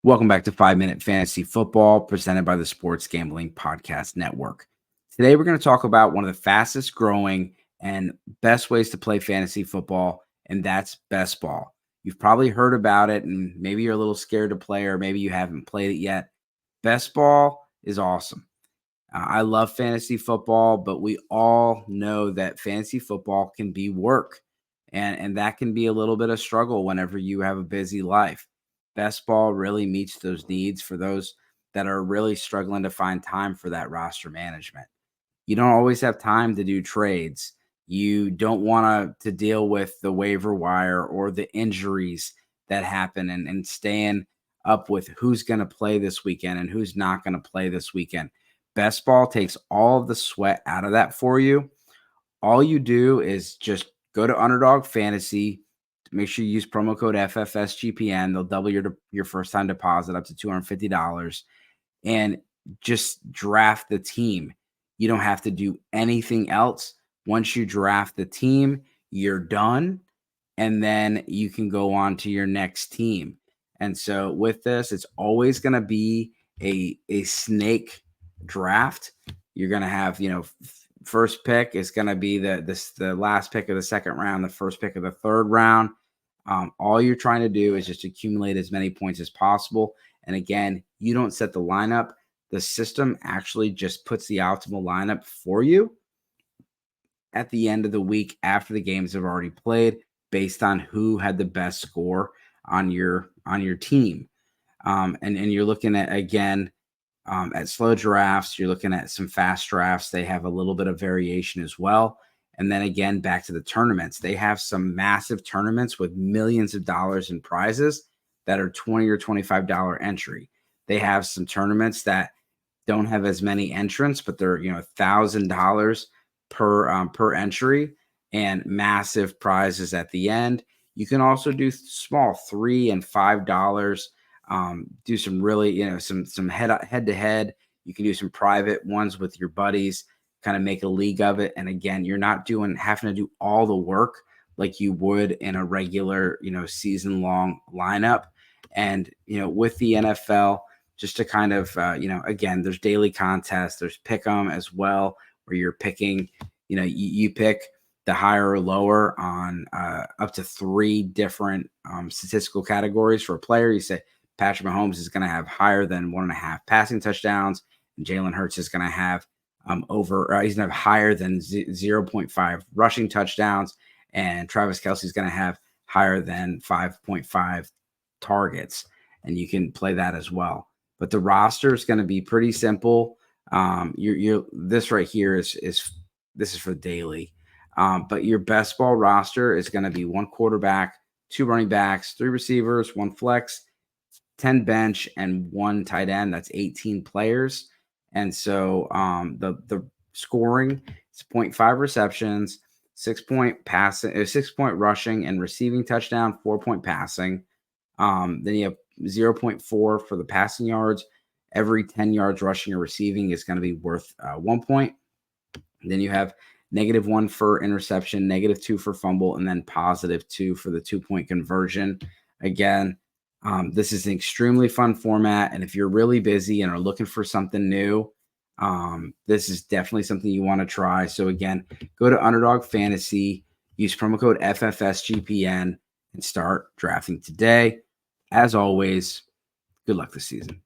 Welcome back to 5 Minute Fantasy Football presented by the Sports Gambling Podcast Network. Today, we're going to talk about one of the fastest growing and best ways to play fantasy football, and that's best ball. You've probably heard about it, and maybe you're a little scared to play, or maybe you haven't played it yet. Best ball is awesome. I love fantasy football, but we all know that fantasy football can be work, and that can be a little bit of struggle whenever you have a busy life. Best ball really meets those needs for those that are really struggling to find time for that roster management. You don't always have time to do trades. You don't want to deal with the waiver wire or the injuries that happen and staying up with who's going to play this weekend and who's not going to play this weekend. Best ball takes all of the sweat out of that for you. All you do is just go to Underdog Fantasy. Make sure you use promo code FFSGPN. They'll double your first time deposit up to $250 and just draft the team. You don't have to do anything else. Once you draft the team, you're done. And then you can go on to your next team. And so with this, it's always going to be a snake draft. You're going to have, first pick is going to be the last pick of the second round, the first pick of the third round. All you're trying to do is just accumulate as many points as possible. And again, you don't set the lineup. The system actually just puts the optimal lineup for you at the end of the week after the games have already played based on who had the best score on your team. And you're looking at, again, at slow drafts, you're looking at some fast drafts. They have a little bit of variation as well. And then again, back to the tournaments. They have some massive tournaments with millions of dollars in prizes that are $20 or $25 entry. They have some tournaments that don't have as many entrants, but they're $1,000 per entry and massive prizes at the end. You can also do small $3 and $5. Do some really, some head to head. You can do some private ones with your buddies, kind of make a league of it. And again, you're not having to do all the work like you would in a regular, season long lineup. And, with the NFL, just to kind of, again, there's daily contests, there's pick 'em as well, where you're picking, you pick the higher or lower on up to 3 different statistical categories for a player. You say Patrick Mahomes is going to have higher than 1.5 passing touchdowns, and Jalen Hurts is going to have he's going to have higher than 0.5 rushing touchdowns, and Travis Kelce is going to have higher than 5.5 targets, and you can play that as well. But the roster is going to be pretty simple. This right here is this is for daily. But your best ball roster is going to be 1 quarterback, 2 running backs, 3 receivers, 1 flex, 10 bench, and 1 tight end. That's 18 players. And so the scoring is 0.5 receptions, 6-point passing, 6-point rushing and receiving touchdown, 4-point passing. Then you have 0.4 for the passing yards. Every 10 yards rushing or receiving is going to be worth 1 point. Then you have -1 for interception, -2 for fumble, and then +2 for the 2-point conversion. Again, this is an extremely fun format. And if you're really busy and are looking for something new, this is definitely something you want to try. So again, go to Underdog Fantasy, use promo code FFSGPN, and start drafting today. As always, good luck this season.